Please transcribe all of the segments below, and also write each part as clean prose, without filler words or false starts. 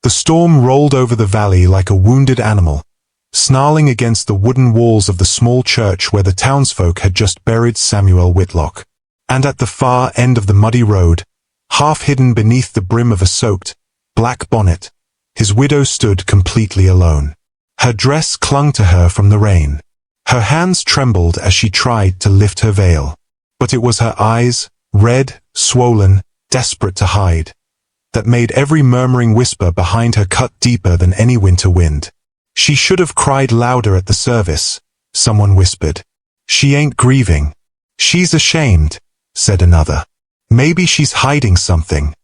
The storm rolled over the valley like a wounded animal, snarling against the wooden walls of the small church where the townsfolk had just buried Samuel Whitlock. And at the far end of the muddy road, half hidden beneath the brim of a soaked, black bonnet, his widow stood completely alone. Her dress clung to her from the rain. Her hands trembled as she tried to lift her veil. But it was her eyes, red, swollen, desperate to hide, that made every murmuring whisper behind her cut deeper than any winter wind. She should have cried louder at the service, someone whispered. She ain't grieving. She's ashamed, said another. Maybe she's hiding something.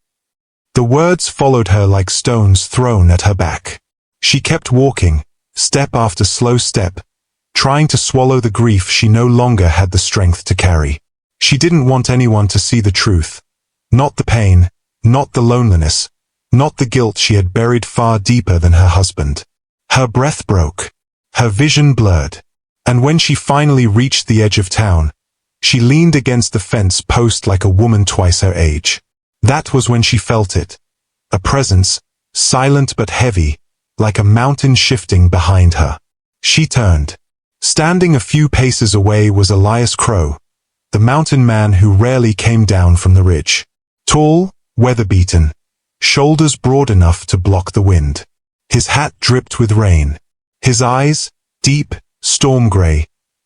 The words followed her like stones thrown at her back. She kept walking, step after slow step, trying to swallow the grief she no longer had the strength to carry. She didn't want anyone to see the truth. Not the pain, not the loneliness, not the guilt she had buried far deeper than her husband. Her breath broke. Her vision blurred. And when she finally reached the edge of town, she leaned against the fence post like a woman twice her age. That was when she felt it. A presence, silent but heavy, like a mountain shifting behind her. She turned. Standing a few paces away was Elias Crow, the mountain man who rarely came down from the ridge. Tall, weather-beaten, shoulders broad enough to block the wind. His hat dripped with rain. His eyes, deep, storm-gray,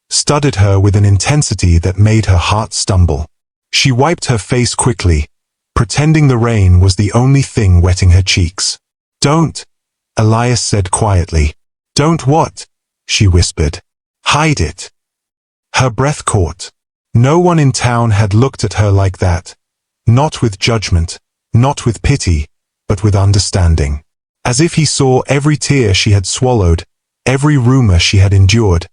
studied her with an intensity that made her heart stumble. She wiped her face quickly, pretending the rain was the only thing wetting her cheeks. "Don't," Elias said quietly. "Don't what?" she whispered. "Hide it." Her breath caught. No one in town had looked at her like that. Not with judgment, not with pity, but with understanding. As if he saw every tear she had swallowed, every rumor she had endured,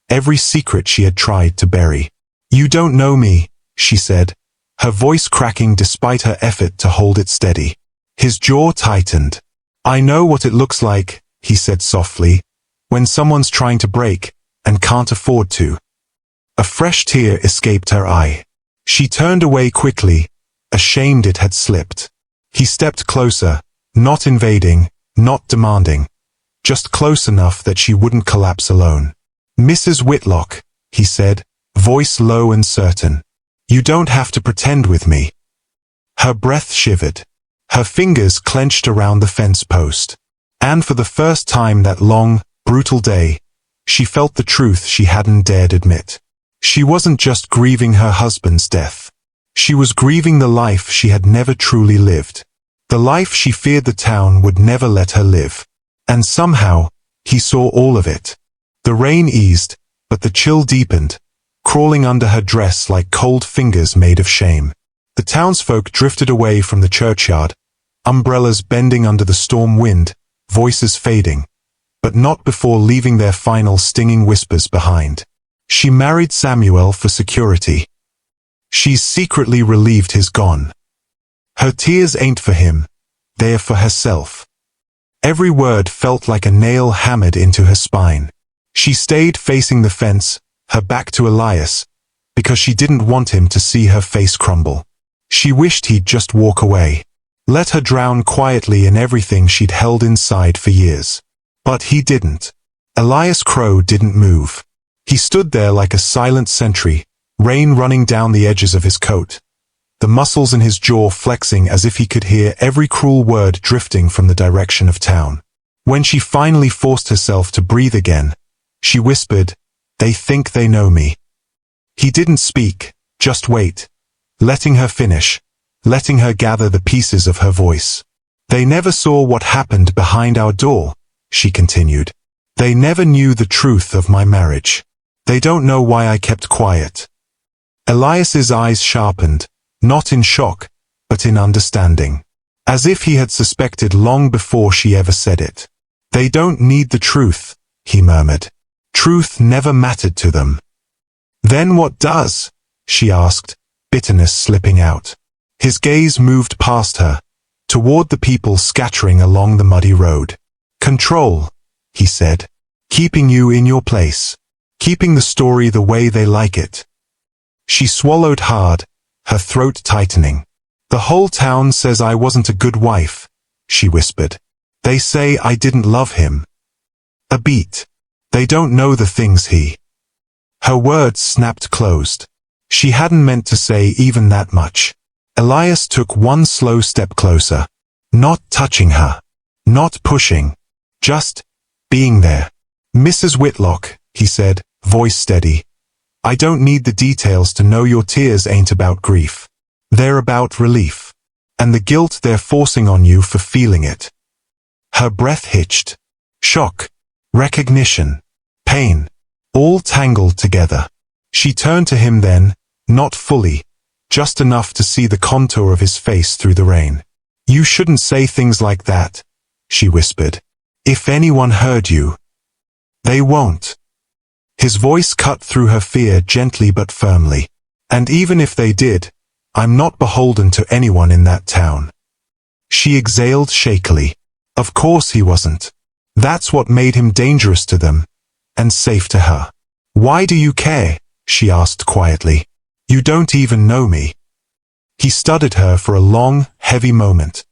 every secret she had tried to bury. "You don't know me," she said, her voice cracking despite her effort to hold it steady. His jaw tightened. "I know what it looks like," he said softly, "when someone's trying to break, and can't afford to." A fresh tear escaped her eye. She turned away quickly, ashamed it had slipped. He stepped closer, not invading, not demanding, just close enough that she wouldn't collapse alone. "Mrs. Whitlock," he said, voice low and certain. "You don't have to pretend with me." Her breath shivered. Her fingers clenched around the fence post. And for the first time that long, brutal day, she felt the truth she hadn't dared admit. She wasn't just grieving her husband's death. She was grieving the life she had never truly lived. The life she feared the town would never let her live. And somehow, he saw all of it. The rain eased, but the chill deepened, crawling under her dress like cold fingers made of shame. The townsfolk drifted away from the churchyard, umbrellas bending under the storm wind, voices fading, but not before leaving their final stinging whispers behind. She married Samuel for security. She's secretly relieved he's gone. Her tears ain't for him, they're for herself. Every word felt like a nail hammered into her spine. She stayed facing the fence, her back to Elias, because she didn't want him to see her face crumble. She wished he'd just walk away. Let her drown quietly in everything she'd held inside for years. But he didn't. Elias Crow didn't move. He stood there like a silent sentry, rain running down the edges of his coat, the muscles in his jaw flexing as if he could hear every cruel word drifting from the direction of town. When she finally forced herself to breathe again, she whispered, "They think they know me." He didn't speak, just wait, letting her finish, letting her gather the pieces of her voice. "They never saw what happened behind our door," she continued. "They never knew the truth of my marriage. They don't know why I kept quiet." Elias's eyes sharpened, not in shock, but in understanding, as if he had suspected long before she ever said it. "They don't need the truth," he murmured. "Truth never mattered to them." "Then what does?" she asked, bitterness slipping out. His gaze moved past her, toward the people scattering along the muddy road. "Control," he said, "keeping you in your place, keeping the story the way they like it." She swallowed hard, her throat tightening. "The whole town says I wasn't a good wife," she whispered. They say I didn't love him. A beat. They don't know the things he... Her words snapped closed. She hadn't meant to say even that much. Elias took one slow step closer. Not touching her. Not pushing. Just being there. Mrs. Whitlock, he said, voice steady. I don't need the details to know your tears ain't about grief. They're about relief. And the guilt they're forcing on you for feeling it. Her breath hitched. Shock. Recognition. Pain. All tangled together. She turned to him then, not fully, just enough to see the contour of his face through the rain. You shouldn't say things like that, she whispered. If anyone heard you. They won't. His voice cut through her fear gently but firmly. And even if they did, I'm not beholden to anyone in that town. She exhaled shakily. Of course he wasn't. That's what made him dangerous to them, and safe to her. Why do you care? She asked quietly. You don't even know me. He studied her for a long, heavy moment.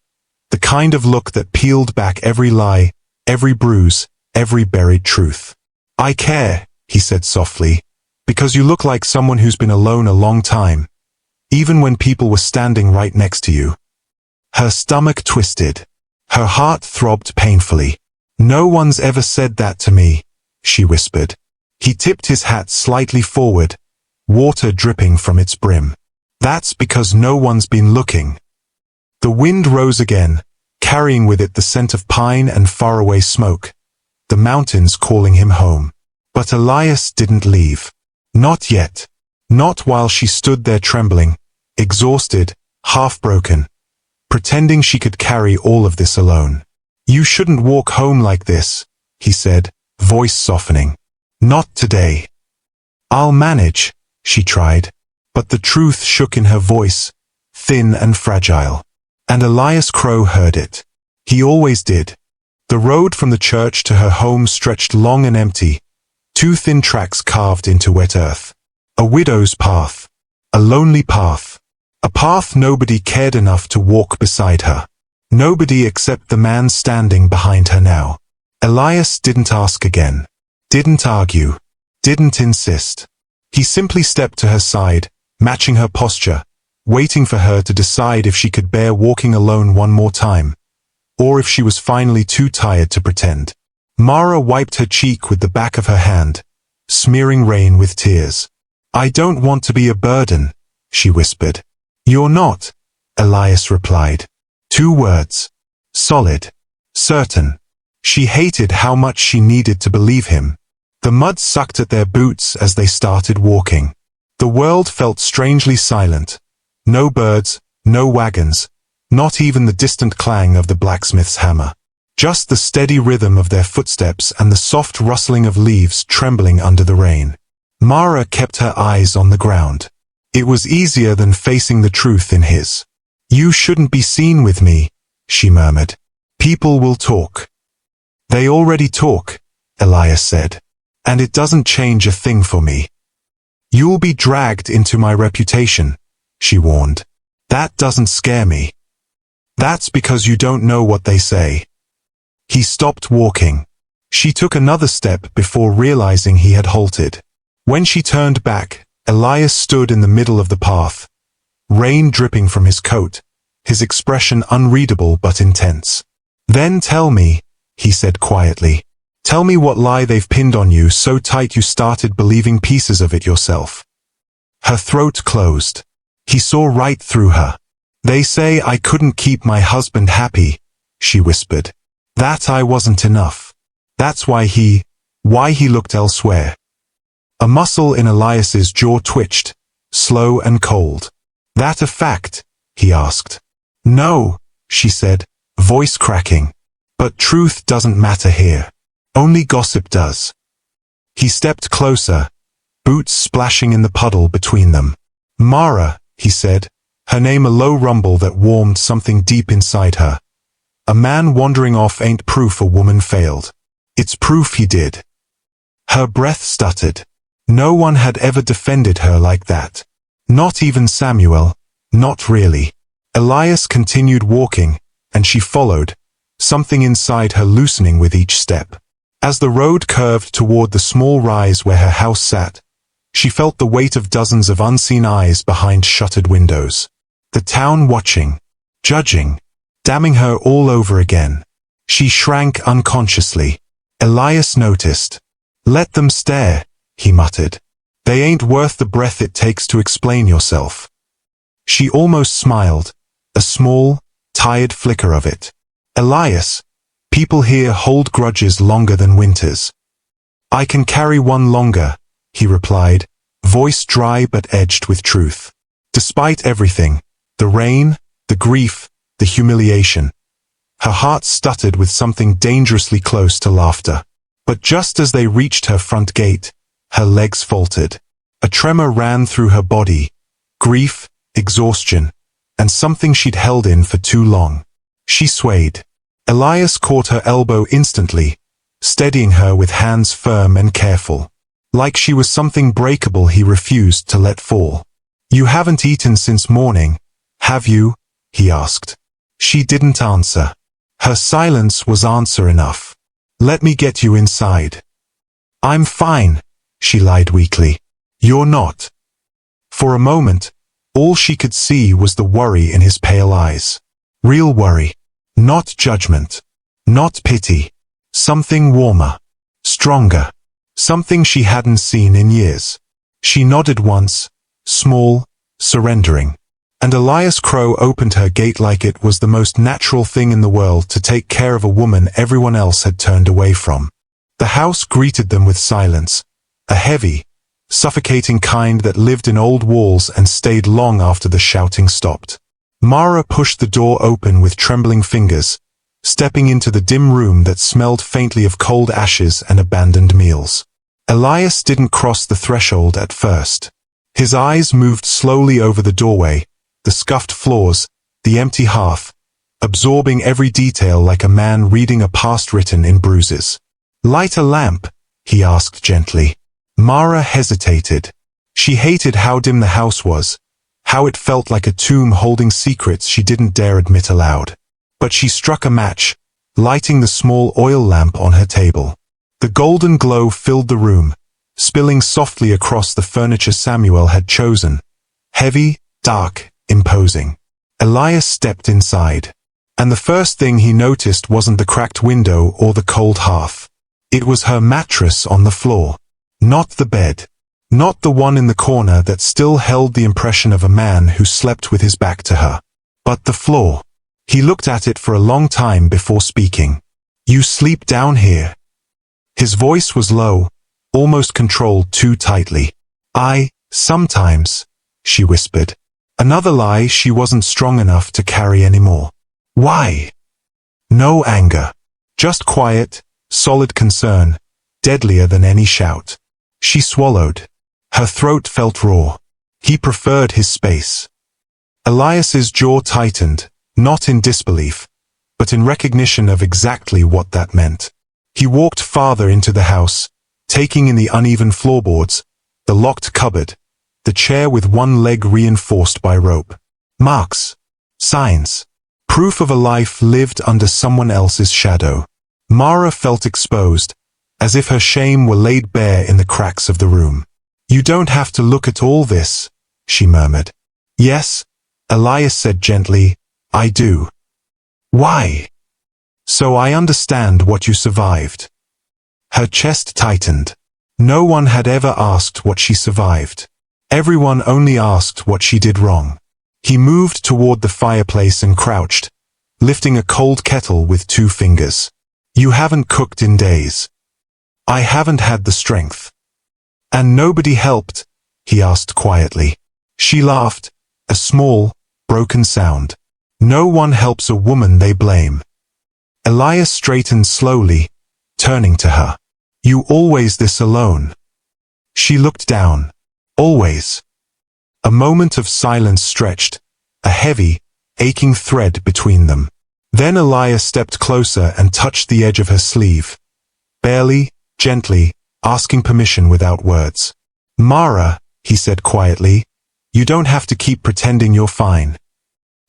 The kind of look that peeled back every lie, every bruise, every buried truth. I care, he said softly, because you look like someone who's been alone a long time, even when people were standing right next to you. Her stomach twisted. Her heart throbbed painfully. No one's ever said that to me, she whispered. He tipped his hat slightly forward, water dripping from its brim. That's because no one's been looking. The wind rose again, carrying with it the scent of pine and faraway smoke, the mountains calling him home. But Elias didn't leave. Not yet. Not while she stood there trembling, exhausted, half-broken, pretending she could carry all of this alone. You shouldn't walk home like this, he said, voice softening. Not today. I'll manage, she tried, but the truth shook in her voice, thin and fragile. And Elias Crow heard it. He always did. The road from the church to her home stretched long and empty, two thin tracks carved into wet earth. A widow's path. A lonely path. A path nobody cared enough to walk beside her. Nobody except the man standing behind her now. Elias didn't ask again. Didn't argue. Didn't insist. He simply stepped to her side, matching her posture, waiting for her to decide if she could bear walking alone one more time, or if she was finally too tired to pretend. Mara wiped her cheek with the back of her hand, smearing rain with tears. I don't want to be a burden, she whispered. You're not, Elias replied. 2 words. Solid. Certain. She hated how much she needed to believe him. The mud sucked at their boots as they started walking. The world felt strangely silent. No birds, no wagons, not even the distant clang of the blacksmith's hammer. Just the steady rhythm of their footsteps and the soft rustling of leaves trembling under the rain. Mara kept her eyes on the ground. It was easier than facing the truth in his. You shouldn't be seen with me, she murmured. People will talk. They already talk, Elias said. And it doesn't change a thing for me. You'll be dragged into my reputation, she warned. That doesn't scare me. That's because you don't know what they say. He stopped walking. She took another step before realizing he had halted. When she turned back, Elias stood in the middle of the path, rain dripping from his coat, his expression unreadable but intense. Then tell me, he said quietly. Tell me what lie they've pinned on you so tight you started believing pieces of it yourself. Her throat closed. He saw right through her. They say I couldn't keep my husband happy, she whispered. That I wasn't enough. That's why he looked elsewhere. A muscle in Elias's jaw twitched, slow and cold. That a fact? He asked. No, she said, voice cracking. But truth doesn't matter here. Only gossip does. He stepped closer, boots splashing in the puddle between them. Mara, he said, her name a low rumble that warmed something deep inside her. A man wandering off ain't proof a woman failed. It's proof he did. Her breath stuttered. No one had ever defended her like that. Not even Samuel, not really. Elias continued walking, and she followed, something inside her loosening with each step. As the road curved toward the small rise where her house sat, she felt the weight of dozens of unseen eyes behind shuttered windows. The town watching, judging, damning her all over again. She shrank unconsciously. Elias noticed. "Let them stare," he muttered. "They ain't worth the breath it takes to explain yourself." She almost smiled, a small, tired flicker of it. "Elias, people here hold grudges longer than winters." "I can carry one longer," he replied, voice dry but edged with truth. Despite everything, the rain, the grief, the humiliation, her heart stuttered with something dangerously close to laughter. But just as they reached her front gate, her legs faltered. A tremor ran through her body, grief, exhaustion, and something she'd held in for too long. She swayed. Elias caught her elbow instantly, steadying her with hands firm and careful. Like she was something breakable he refused to let fall. "You haven't eaten since morning, have you?" he asked. She didn't answer. Her silence was answer enough. "Let me get you inside." "I'm fine," she lied weakly. "You're not." For a moment, all she could see was the worry in his pale eyes. Real worry. Not judgment. Not pity. Something warmer. Stronger. Something she hadn't seen in years. She nodded once, small, surrendering. And Elias Crow opened her gate like it was the most natural thing in the world to take care of a woman everyone else had turned away from. The house greeted them with silence, a heavy, suffocating kind that lived in old walls and stayed long after the shouting stopped. Mara pushed the door open with trembling fingers, stepping into the dim room that smelled faintly of cold ashes and abandoned meals. Elias didn't cross the threshold at first. His eyes moved slowly over the doorway, the scuffed floors, the empty hearth, absorbing every detail like a man reading a past written in bruises. "Light a lamp," he asked gently. Mara hesitated. She hated how dim the house was, how it felt like a tomb holding secrets she didn't dare admit aloud. But she struck a match, lighting the small oil lamp on her table. The golden glow filled the room, spilling softly across the furniture Samuel had chosen. Heavy, dark, imposing. Elias stepped inside. And the first thing he noticed wasn't the cracked window or the cold hearth. It was her mattress on the floor. Not the bed. Not the one in the corner that still held the impression of a man who slept with his back to her. But the floor. He looked at it for a long time before speaking. "You sleep down here." His voice was low, almost controlled too tightly. Sometimes," she whispered. Another lie she wasn't strong enough to carry anymore. "Why?" No anger. Just quiet, solid concern, deadlier than any shout. She swallowed. Her throat felt raw. He preferred his space. Elias's jaw tightened, not in disbelief, but in recognition of exactly what that meant. He walked farther into the house, taking in the uneven floorboards, the locked cupboard, the chair with one leg reinforced by rope. Marks. Signs. Proof of a life lived under someone else's shadow. Mara felt exposed, as if her shame were laid bare in the cracks of the room. "You don't have to look at all this," she murmured. "Yes," Elias said gently, "I do." "Why?" "So I understand what you survived." Her chest tightened. No one had ever asked what she survived. Everyone only asked what she did wrong. He moved toward the fireplace and crouched, lifting a cold kettle with 2 fingers. "You haven't cooked in days." "I haven't had the strength." "And nobody helped?" he asked quietly. She laughed, a small, broken sound. "No one helps a woman they blame." Elias straightened slowly, turning to her. "You always this alone?" She looked down. "Always." A moment of silence stretched, a heavy, aching thread between them. Then Elias stepped closer and touched the edge of her sleeve. Barely, gently, asking permission without words. "Mara," he said quietly, "you don't have to keep pretending you're fine."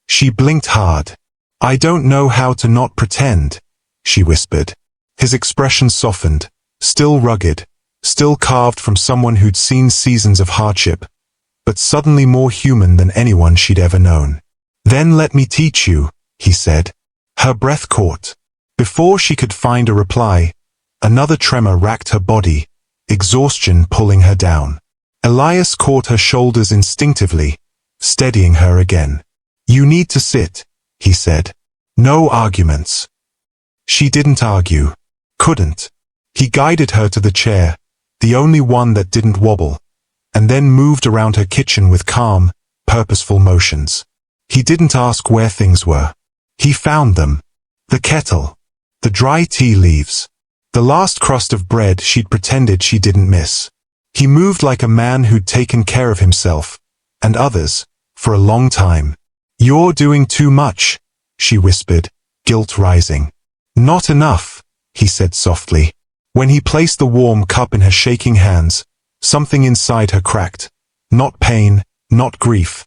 She blinked hard. I don't know how to not pretend, she whispered. His expression softened, still rugged, still carved from someone who'd seen seasons of hardship, but suddenly more human than anyone she'd ever known. Then let me teach you, he said. Her breath caught. Before she could find a reply, another tremor racked her body, exhaustion pulling her down. Elias caught her shoulders instinctively, steadying her again. You need to sit, he said. No arguments. She didn't argue. Couldn't. He guided her to the chair, the only one that didn't wobble, and then moved around her kitchen with calm, purposeful motions. He didn't ask where things were. He found them. The kettle. The dry tea leaves. The last crust of bread she'd pretended she didn't miss. He moved like a man who'd taken care of himself, and others, for a long time. You're doing too much, she whispered, guilt rising. Not enough, he said softly. When he placed the warm cup in her shaking hands, something inside her cracked. Not pain, not grief,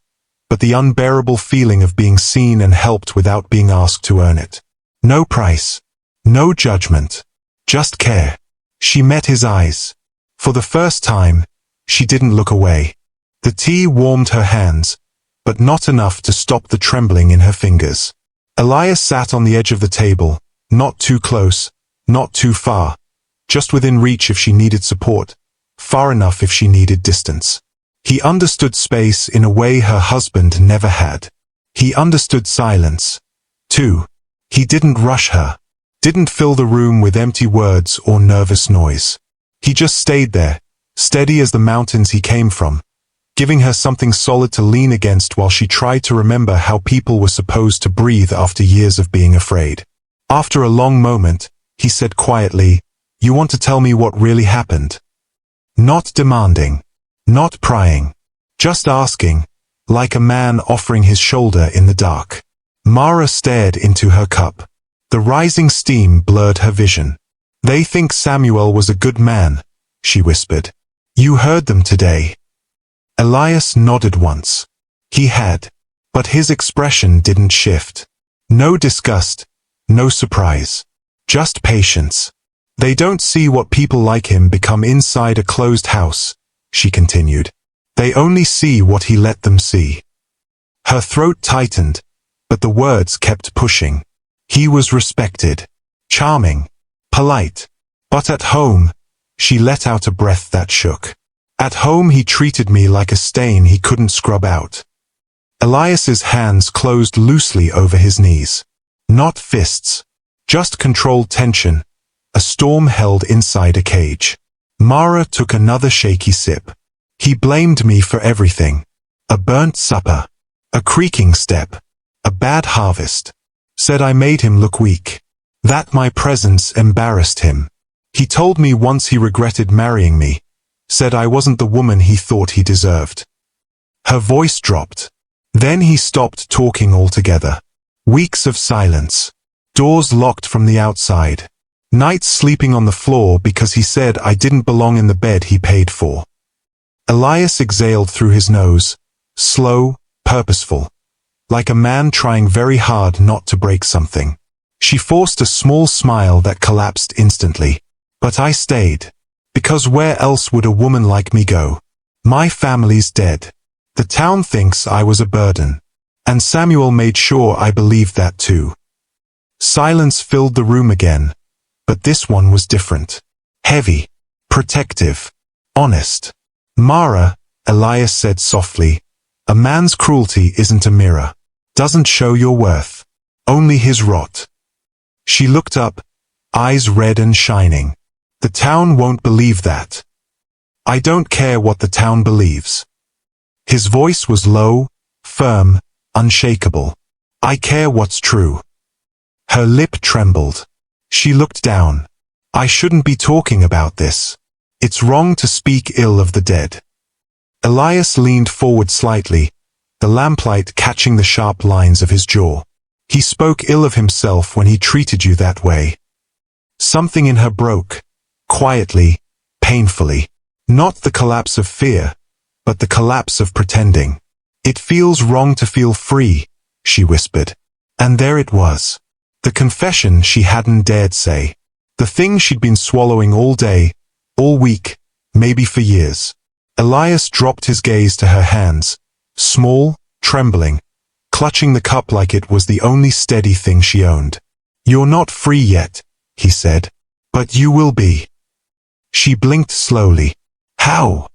but the unbearable feeling of being seen and helped without being asked to earn it. No price. No judgment. Just care. She met his eyes. For the first time, she didn't look away. The tea warmed her hands, but not enough to stop the trembling in her fingers. Elias sat on the edge of the table, not too close, not too far, just within reach if she needed support, far enough if she needed distance. He understood space in a way her husband never had. He understood silence, too. He didn't rush her, didn't fill the room with empty words or nervous noise. He just stayed there, steady as the mountains he came from, giving her something solid to lean against while she tried to remember how people were supposed to breathe after years of being afraid. After a long moment, he said quietly, You want to tell me what really happened? Not demanding, not prying, just asking, like a man offering his shoulder in the dark. Mara stared into her cup. The rising steam blurred her vision. They think Samuel was a good man, she whispered. You heard them today. Elias nodded once. He had. But his expression didn't shift. No disgust, no surprise. Just patience. They don't see what people like him become inside a closed house, she continued. They only see what he let them see. Her throat tightened, but the words kept pushing. He was respected, charming, polite. But at home, she let out a breath that shook. At home he treated me like a stain he couldn't scrub out. Elias's hands closed loosely over his knees. Not fists. Just controlled tension. A storm held inside a cage. Mara took another shaky sip. He blamed me for everything. A burnt supper. A creaking step. A bad harvest. Said I made him look weak. That my presence embarrassed him. He told me once he regretted marrying me. Said I wasn't the woman he thought he deserved. Her voice dropped. Then he stopped talking altogether. Weeks of silence. Doors locked from the outside. Nights sleeping on the floor because he said I didn't belong in the bed he paid for. Elias exhaled through his nose. Slow, purposeful. Like a man trying very hard not to break something. She forced a small smile that collapsed instantly. But I stayed. Because where else would a woman like me go? My family's dead. The town thinks I was a burden. And Samuel made sure I believed that too. Silence filled the room again. But this one was different. Heavy. Protective. Honest. Mara, Elias said softly, a man's cruelty isn't a mirror. Doesn't show your worth. Only his rot. She looked up, eyes red and shining. The town won't believe that. I don't care what the town believes. His voice was low, firm, unshakable. I care what's true. Her lip trembled. She looked down. I shouldn't be talking about this. It's wrong to speak ill of the dead. Elias leaned forward slightly, the lamplight catching the sharp lines of his jaw. He spoke ill of himself when he treated you that way. Something in her broke, quietly, painfully. Not the collapse of fear, but the collapse of pretending. It feels wrong to feel free, she whispered. And there it was. The confession she hadn't dared say. The thing she'd been swallowing all day, all week, maybe for years. Elias dropped his gaze to her hands, small, trembling, clutching the cup like it was the only steady thing she owned. "You're not free yet," he said. "But you will be." She blinked slowly. "How?"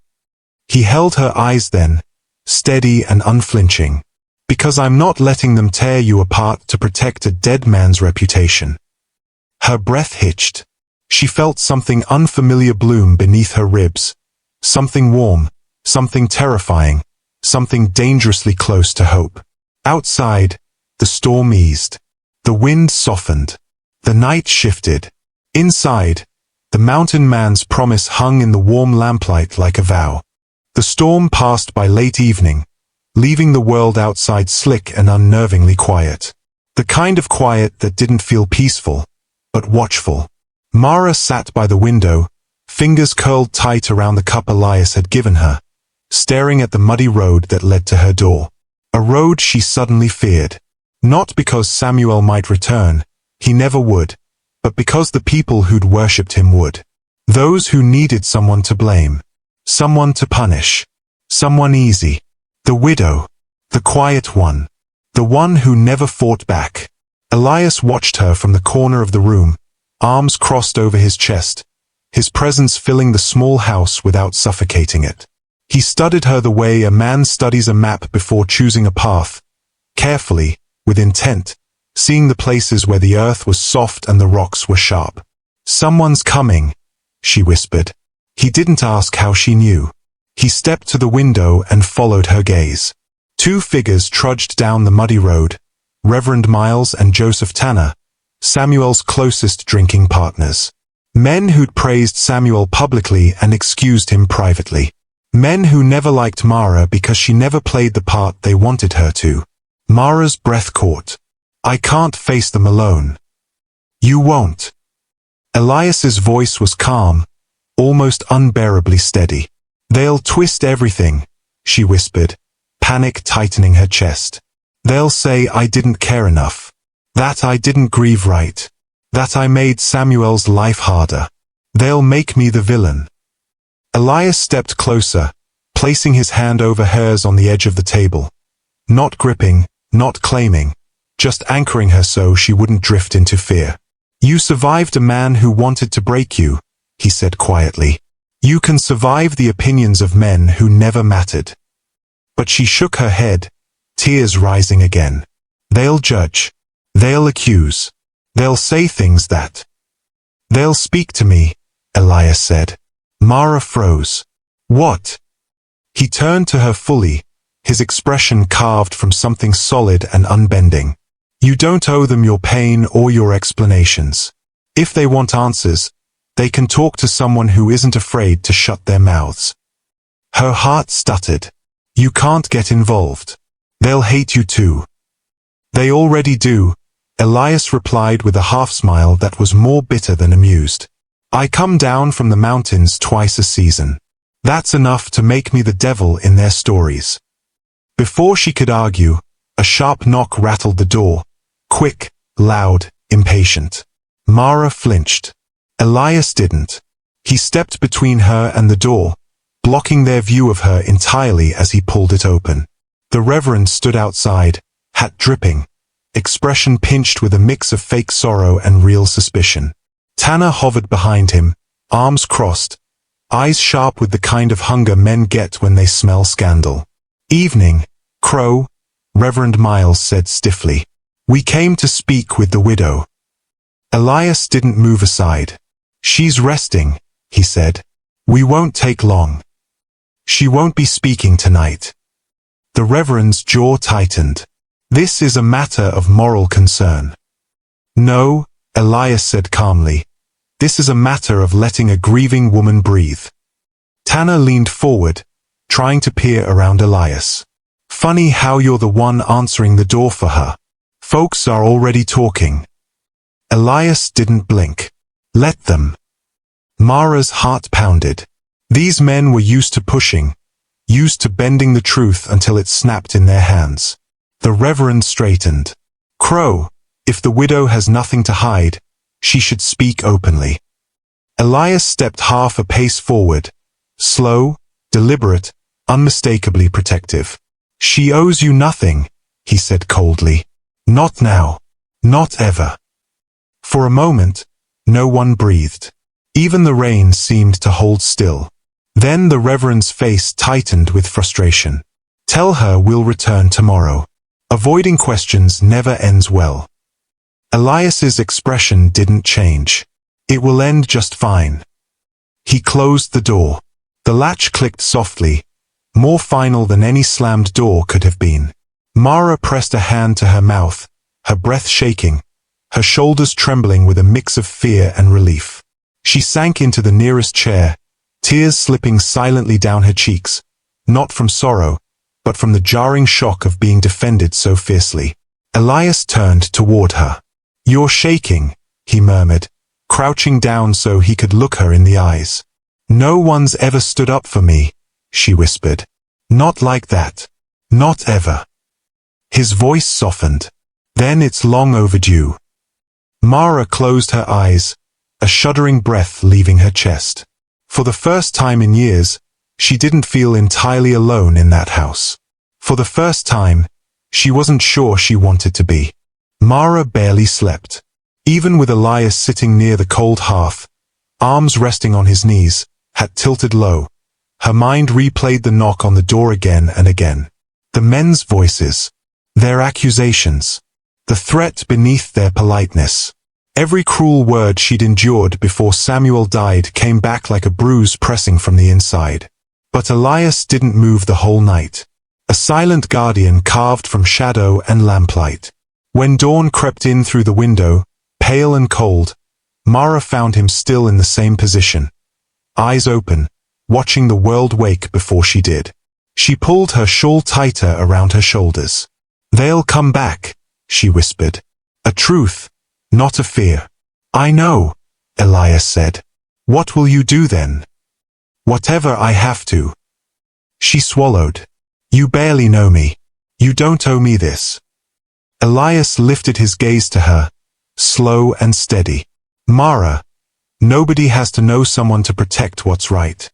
He held her eyes then, steady and unflinching. "Because I'm not letting them tear you apart to protect a dead man's reputation." Her breath hitched. She felt something unfamiliar bloom beneath her ribs. Something warm, something terrifying, something dangerously close to hope. Outside, the storm eased. The wind softened. The night shifted. Inside, the mountain man's promise hung in the warm lamplight like a vow. The storm passed by late evening, leaving the world outside slick and unnervingly quiet. The kind of quiet that didn't feel peaceful, but watchful. Mara sat by the window, fingers curled tight around the cup Elias had given her, staring at the muddy road that led to her door. A road she suddenly feared. Not because Samuel might return, he never would, but because the people who'd worshipped him would. Those who needed someone to blame, someone to punish, someone easy. The widow, the quiet one, the one who never fought back. Elias watched her from the corner of the room, arms crossed over his chest, his presence filling the small house without suffocating it. He studied her the way a man studies a map before choosing a path, carefully, with intent, seeing the places where the earth was soft and the rocks were sharp. "Someone's coming," she whispered. He didn't ask how she knew. He stepped to the window and followed her gaze. Two figures trudged down the muddy road, Reverend Miles and Joseph Tanner, Samuel's closest drinking partners. Men who'd praised Samuel publicly and excused him privately. Men who never liked Mara because she never played the part they wanted her to. Mara's breath caught. "I can't face them alone." "You won't." Elias's voice was calm, almost unbearably steady. "They'll twist everything," she whispered, panic tightening her chest. "They'll say I didn't care enough. That I didn't grieve right. That I made Samuel's life harder. They'll make me the villain." Elias stepped closer, placing his hand over hers on the edge of the table. Not gripping, not claiming, just anchoring her so she wouldn't drift into fear. "You survived a man who wanted to break you," he said quietly. "You can survive the opinions of men who never mattered." But she shook her head, tears rising again. "They'll judge. They'll accuse. They'll say things that—" "They'll speak to me," Elias said. Mara froze. "What?" He turned to her fully, his expression carved from something solid and unbending. "You don't owe them your pain or your explanations. If they want answers, they can talk to someone who isn't afraid to shut their mouths." Her heart stuttered. "You can't get involved. They'll hate you too." "They already do," Elias replied with a half-smile that was more bitter than amused. "I come down from the mountains twice a season. That's enough to make me the devil in their stories." Before she could argue, a sharp knock rattled the door, quick, loud, impatient. Mara flinched. Elias didn't. He stepped between her and the door, blocking their view of her entirely as he pulled it open. The Reverend stood outside, hat dripping, expression pinched with a mix of fake sorrow and real suspicion. Tanner hovered behind him, arms crossed, eyes sharp with the kind of hunger men get when they smell scandal. "Evening, Crow," Reverend Miles said stiffly. "We came to speak with the widow." Elias didn't move aside. "She's resting," he said. "We won't take long. She won't be speaking tonight." The Reverend's jaw tightened. "This is a matter of moral concern." "No," Elias said calmly. "This is a matter of letting a grieving woman breathe." Tanner leaned forward, trying to peer around Elias. "Funny how you're the one answering the door for her. Folks are already talking." Elias didn't blink. "Let them." Mara's heart pounded. These men were used to pushing, used to bending the truth until it snapped in their hands. The Reverend straightened. Crow, if the widow has nothing to hide, she should speak openly. Elias stepped half a pace forward, slow, deliberate, unmistakably protective. She owes you nothing, he said coldly. Not now. Not ever. For a moment, no one breathed. Even the rain seemed to hold still. Then the Reverend's face tightened with frustration. Tell her we'll return tomorrow. Avoiding questions never ends well. Elias's expression didn't change. It will end just fine. He closed the door. The latch clicked softly, more final than any slammed door could have been. Mara pressed a hand to her mouth, her breath shaking, her shoulders trembling with a mix of fear and relief. She sank into the nearest chair, tears slipping silently down her cheeks, not from sorrow, but from the jarring shock of being defended so fiercely. Elias turned toward her. You're shaking, he murmured, crouching down so he could look her in the eyes. No one's ever stood up for me, she whispered. Not like that. Not ever. His voice softened. Then it's long overdue. Mara closed her eyes, a shuddering breath leaving her chest. For the first time in years, she didn't feel entirely alone in that house. For the first time, she wasn't sure she wanted to be. Mara barely slept. Even with Elias sitting near the cold hearth, arms resting on his knees, hat tilted low, her mind replayed the knock on the door again and again. The men's voices, their accusations, the threat beneath their politeness. Every cruel word she'd endured before Samuel died came back like a bruise pressing from the inside. But Elias didn't move the whole night. A silent guardian carved from shadow and lamplight. When dawn crept in through the window, pale and cold, Mara found him still in the same position, eyes open, watching the world wake before she did. She pulled her shawl tighter around her shoulders. They'll come back, she whispered. A truth, not a fear. I know, Elias said. What will you do then? Whatever I have to. She swallowed. You barely know me. You don't owe me this. Elias lifted his gaze to her, slow and steady. Mara, nobody has to know someone to protect what's right.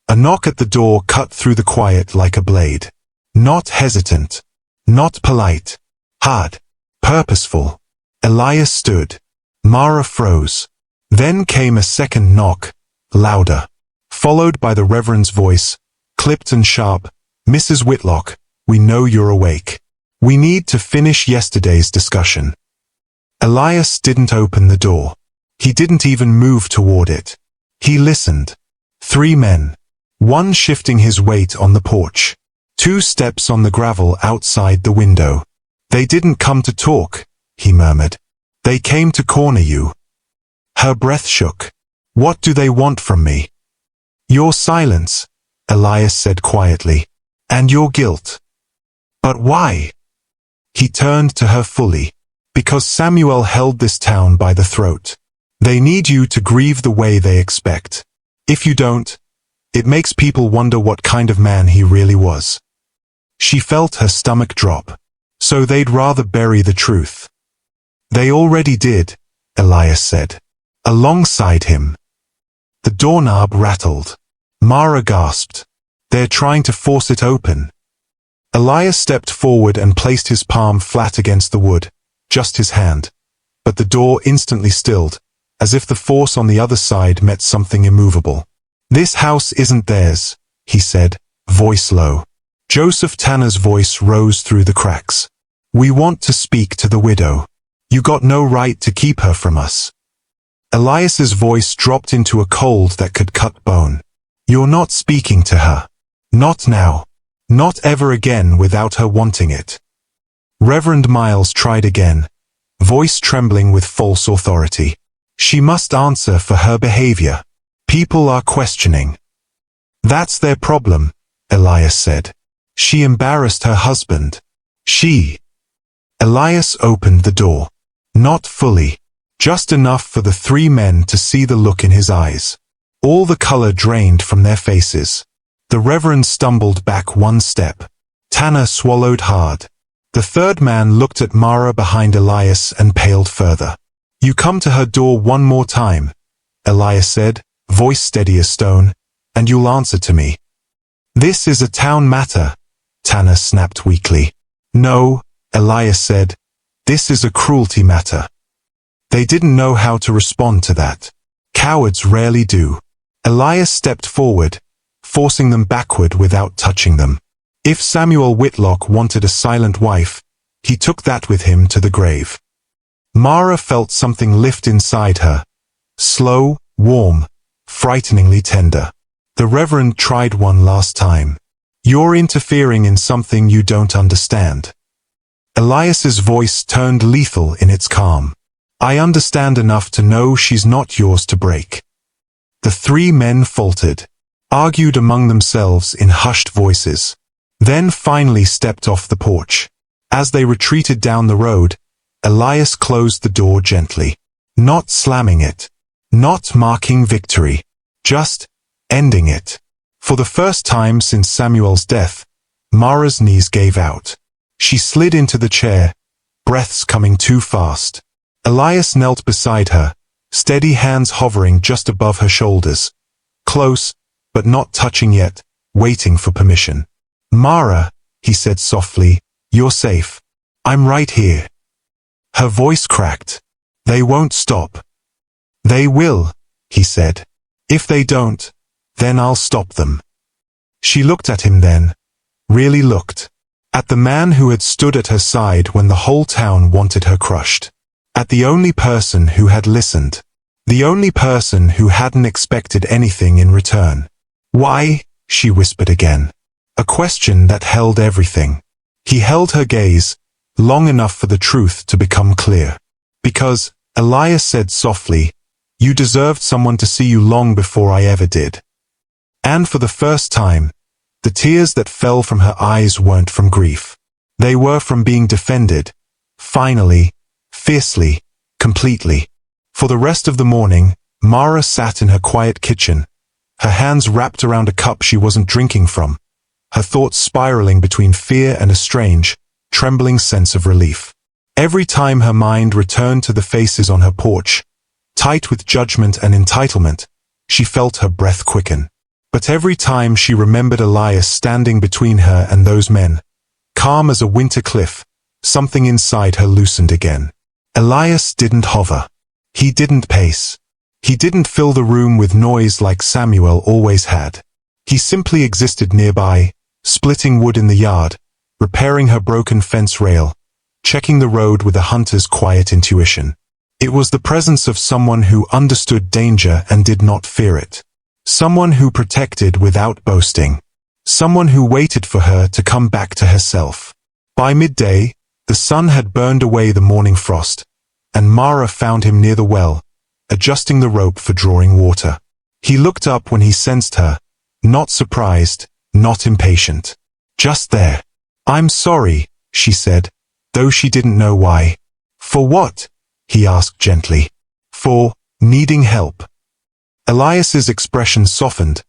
A knock at the door cut through the quiet like a blade. Not hesitant. Not polite. Hard. Purposeful. Elias stood. Mara froze. Then came a second knock, louder, followed by the Reverend's voice, clipped and sharp. Mrs. Whitlock, we know you're awake. We need to finish yesterday's discussion. Elias didn't open the door. He didn't even move toward it. He listened. 3 men. One shifting his weight on the porch. 2 steps on the gravel outside the window. They didn't come to talk, he murmured. They came to corner you. Her breath shook. What do they want from me? Your silence, Elias said quietly. And your guilt. But why? He turned to her fully. Because Samuel held this town by the throat. They need you to grieve the way they expect. If you don't, it makes people wonder what kind of man he really was. She felt her stomach drop. So they'd rather bury the truth. They already did, Elias said. Alongside him. The doorknob rattled. Mara gasped. They're trying to force it open. Elias stepped forward and placed his palm flat against the wood, just his hand. But the door instantly stilled, as if the force on the other side met something immovable. This house isn't theirs, he said, voice low. Joseph Tanner's voice rose through the cracks. We want to speak to the widow. You got no right to keep her from us. Elias's voice dropped into a cold that could cut bone. You're not speaking to her. Not now. Not ever again without her wanting it. Reverend Miles tried again, voice trembling with false authority. She must answer for her behavior. People are questioning. That's their problem, Elias said. She embarrassed her husband. She. Elias opened the door. Not fully. Just enough for the 3 men to see the look in his eyes. All the color drained from their faces. The Reverend stumbled back 1 step. Tanner swallowed hard. The third man looked at Mara behind Elias and paled further. "You come to her door one more time," Elias said, voice steady as stone, "and you'll answer to me." "This is a town matter," Tanner snapped weakly. "No," Elias said, "this is a cruelty matter." They didn't know how to respond to that. Cowards rarely do. Elias stepped forward, forcing them backward without touching them. If Samuel Whitlock wanted a silent wife, he took that with him to the grave. Mara felt something lift inside her. Slow, warm, frighteningly tender. The Reverend tried one last time. "You're interfering in something you don't understand." Elias's voice turned lethal in its calm. "I understand enough to know she's not yours to break." The three men faltered, argued among themselves in hushed voices, then finally stepped off the porch. As they retreated down the road, Elias closed the door gently, not slamming it, not marking victory, just ending it. For the first time since Samuel's death, Mara's knees gave out. She slid into the chair, breaths coming too fast. Elias knelt beside her, steady hands hovering just above her shoulders. Close, but not touching yet, waiting for permission. "Mara," he said softly, "you're safe. I'm right here." Her voice cracked. "They won't stop." "They will," he said. "If they don't, then I'll stop them." She looked at him then, really looked. At the man who had stood at her side when the whole town wanted her crushed. At the only person who had listened. The only person who hadn't expected anything in return. "Why?" she whispered again. A question that held everything. He held her gaze, long enough for the truth to become clear. "Because," Elias said softly, "you deserved someone to see you long before I ever did." And for the first time, the tears that fell from her eyes weren't from grief. They were from being defended. Finally, fiercely, completely. For the rest of the morning, Mara sat in her quiet kitchen, her hands wrapped around a cup she wasn't drinking from, her thoughts spiraling between fear and a strange, trembling sense of relief. Every time her mind returned to the faces on her porch, tight with judgment and entitlement, she felt her breath quicken. But every time she remembered Elias standing between her and those men, calm as a winter cliff, something inside her loosened again. Elias didn't hover. He didn't pace. He didn't fill the room with noise like Samuel always had. He simply existed nearby, splitting wood in the yard, repairing her broken fence rail, checking the road with a hunter's quiet intuition. It was the presence of someone who understood danger and did not fear it. Someone who protected without boasting. Someone who waited for her to come back to herself. By midday, the sun had burned away the morning frost, and Mara found him near the well, adjusting the rope for drawing water. He looked up when he sensed her, not surprised, not impatient. Just there. "I'm sorry," she said, though she didn't know why. "For what?" he asked gently. "For needing help." Elias's expression softened,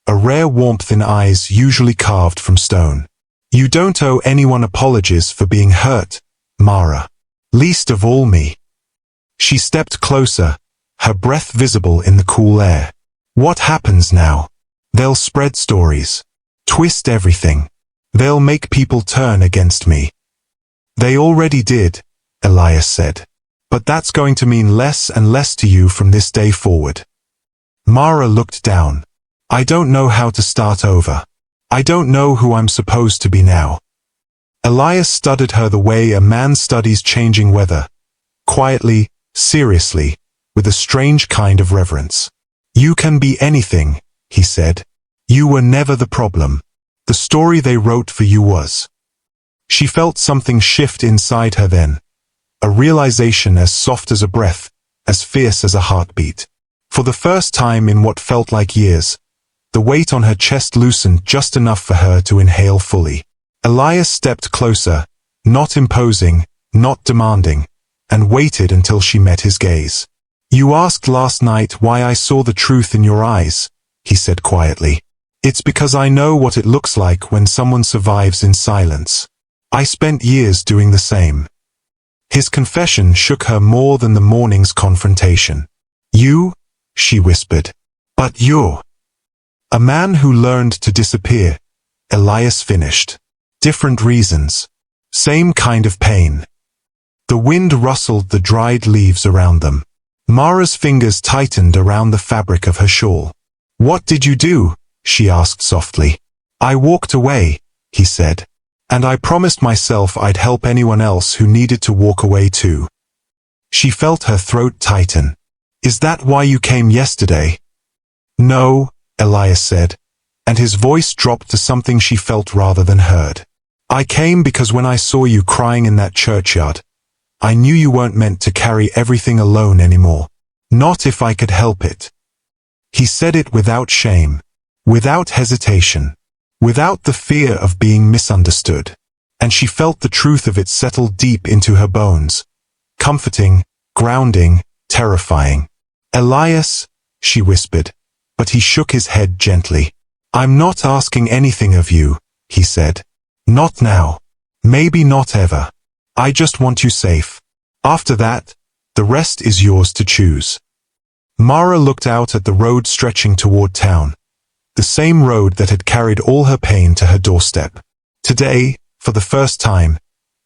a rare warmth in eyes usually carved from stone. "You don't owe anyone apologies for being hurt, Mara. Least of all me." She stepped closer, her breath visible in the cool air. "What happens now? They'll spread stories. Twist everything. They'll make people turn against me." "They already did," Elias said. "But that's going to mean less and less to you from this day forward." Mara looked down. "I don't know how to start over. I don't know who I'm supposed to be now." Elias studied her the way a man studies changing weather. Quietly, seriously, with a strange kind of reverence. "You can be anything," he said. "You were never the problem. The story they wrote for you was." She felt something shift inside her then. A realization as soft as a breath, as fierce as a heartbeat. For the first time in what felt like years, the weight on her chest loosened just enough for her to inhale fully. Elias stepped closer, not imposing, not demanding, and waited until she met his gaze. "You asked last night why I saw the truth in your eyes," he said quietly. "It's because I know what it looks like when someone survives in silence. I spent years doing the same. His confession shook her more than the morning's confrontation. You? She whispered. But you're a man who learned to disappear, Elias finished. Different reasons. Same kind of pain. The wind rustled the dried leaves around them. Mara's fingers tightened around the fabric of her shawl. What did you do? She asked softly. I walked away, he said. And I promised myself I'd help anyone else who needed to walk away too. She felt her throat tighten. Is that why you came yesterday? No, Elias said, and his voice dropped to something she felt rather than heard. I came because when I saw you crying in that churchyard, I knew you weren't meant to carry everything alone anymore. Not if I could help it. He said it without shame, without hesitation, without the fear of being misunderstood, and she felt the truth of it settle deep into her bones. Comforting, grounding, terrifying. Elias, she whispered, but he shook his head gently. I'm not asking anything of you, he said. Not now. Maybe not ever. I just want you safe. After that, the rest is yours to choose. Mara looked out at the road stretching toward town. The same road that had carried all her pain to her doorstep. Today, for the first time,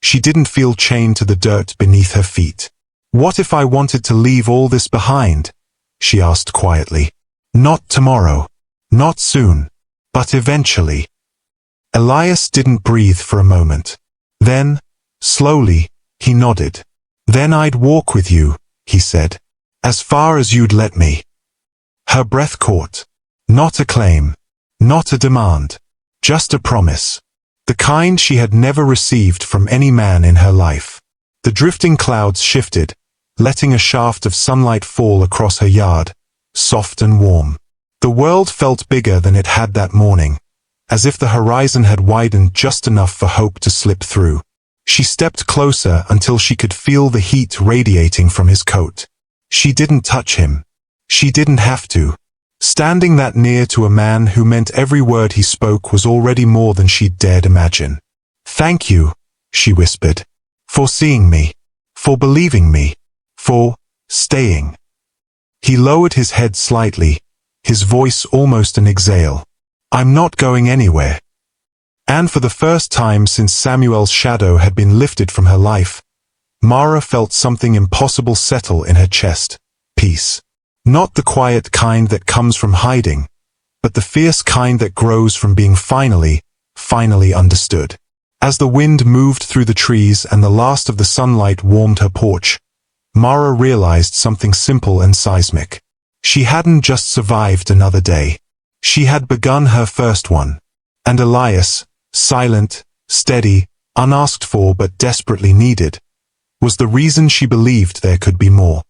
she didn't feel chained to the dirt beneath her feet. What if I wanted to leave all this behind? She asked quietly. Not tomorrow. Not soon. But eventually. Elias didn't breathe for a moment. Then, slowly, he nodded. Then I'd walk with you, he said. As far as you'd let me. Her breath caught. Not a claim. Not a demand. Just a promise. The kind she had never received from any man in her life. The drifting clouds shifted, letting a shaft of sunlight fall across her yard, soft and warm. The world felt bigger than it had that morning, as if the horizon had widened just enough for hope to slip through. She stepped closer until she could feel the heat radiating from his coat. She didn't touch him. She didn't have to. Standing that near to a man who meant every word he spoke was already more than she'd dared imagine. Thank you, she whispered, for seeing me, for believing me, for staying. He lowered his head slightly, his voice almost an exhale. I'm not going anywhere. And for the first time since Samuel's shadow had been lifted from her life, Mara felt something impossible settle in her chest. Peace. Not the quiet kind that comes from hiding, but the fierce kind that grows from being finally understood. As the wind moved through the trees and the last of the sunlight warmed her porch, Mara realized something simple and seismic. She hadn't just survived another day. She had begun her first one. And Elias, silent, steady, unasked for but desperately needed, was the reason she believed there could be more.